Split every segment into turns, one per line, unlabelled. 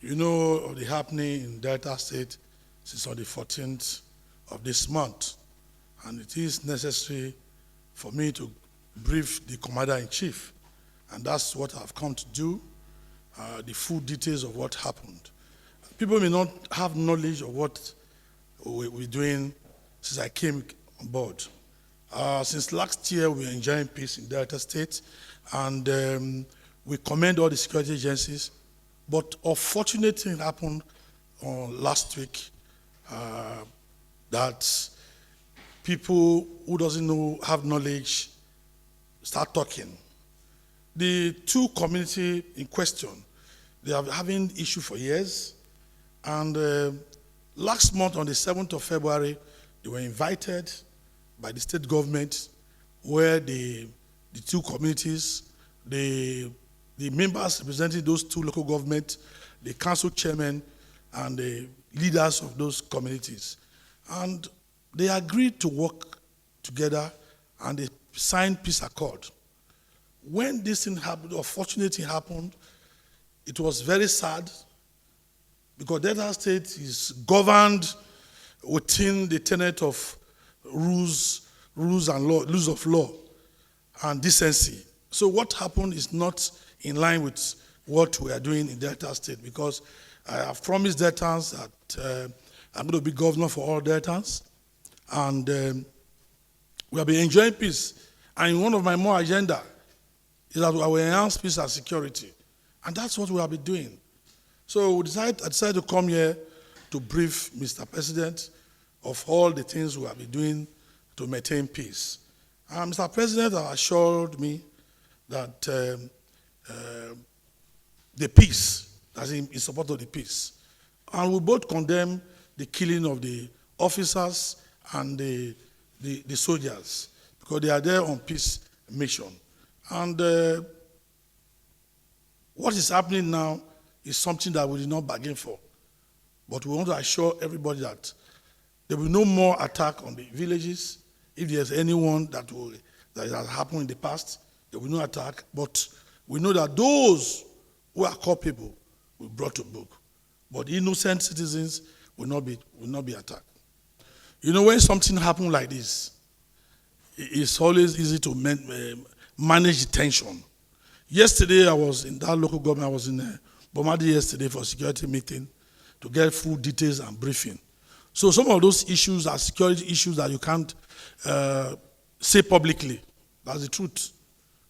You know of the happening in Delta State since on the 14th of this month, and it is necessary for me to brief the Commander-in-Chief, and that's what I've come to do, the full details of what happened. People may not have knowledge of what we're doing since I came on board. Since last year, we're enjoying peace in Delta State, and we commend all the security agencies. But a fortunate thing happened last week that people who doesn't know, have knowledge, start talking. The two communities in question, they are having issue for years, and last month on the 7th of February, they were invited by the state government, where the two communities, the members representing those two local governments, the council chairman, and the leaders of those communities. And they agreed to work together, and they signed peace accord. When this thing happened, or fortunate thing happened, it was very sad, because Delta State is governed within the tenet of rules of law and decency. So what happened is not in line with what we are doing in Delta State, because I have promised Deltans that I'm going to be governor for all Deltans, and we have been enjoying peace. And one of my more agenda is that we will enhance peace and security, and that's what we have been doing. So I decided to come here to brief Mr. President of all the things we have been doing to maintain peace. And Mr. President assured me that the peace, as in support of the peace. And we both condemn the killing of the officers and the soldiers, because they are there on peace mission. And what is happening now is something that we did not bargain for. But we want to assure everybody that there will be no more attack on the villages. If there's anyone that has happened in the past, there will be no attack. But we know that those who are culpable will be brought to book. But innocent citizens will not be attacked. You know, when something happens like this, it's always easy to manage the tension. Yesterday, I was in that local government. I was in Bomadi yesterday for a security meeting to get full details and briefing. So some of those issues are security issues that you can't say publicly. That's the truth.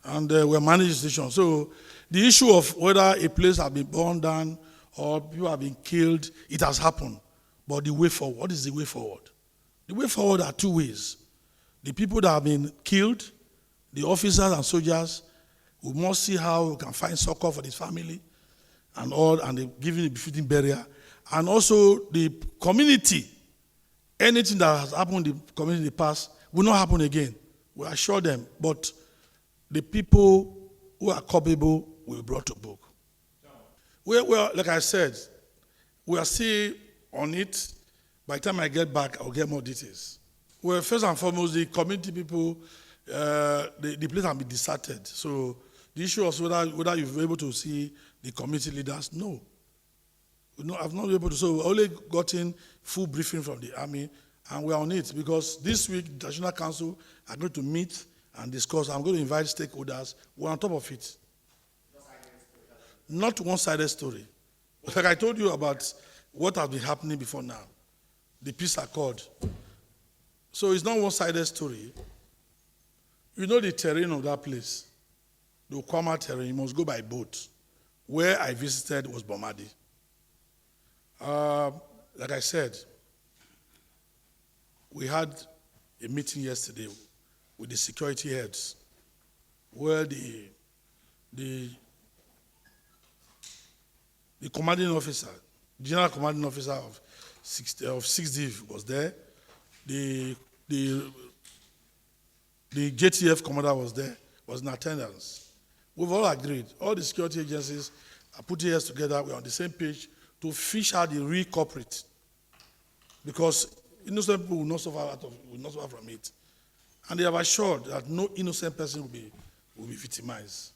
And we're managing the situation. So the issue of whether a place has been burned down or people have been killed, it has happened. But the way forward, what is the way forward? The way forward are two ways. The people that have been killed, the officers and soldiers, we must see how we can find succor for this family and all, and giving a befitting burial. And also the community, anything that has happened in the community in the past will not happen again. We assure them, but the people who are culpable will be brought to book. Well, like I said, we are still on it. By the time I get back, I'll get more details. Well, first and foremost, the community people, the place has been deserted. So the issue was whether you've been able to see the community leaders. No. I've not been able to. So we only gotten full briefing from the army, and we're on it, because this week the National Council are going to meet and discuss. I'm going to invite stakeholders. We're on top of it. Not one-sided story. Like I told you about what has been happening before now, the peace accord. So it's not one-sided story. You know the terrain of that place, the Okuama terrain, you must go by boat. Where I visited was Bomadi. Like I said, we had a meeting yesterday with the security heads, where the commanding officer, general commanding officer of 6th was there. The JTF commander was there, was in attendance. We've all agreed. All the security agencies are putting heads together. We're on the same page to fish out the real culprit, because innocent people will not suffer from it. And they have assured that no innocent person will be victimized.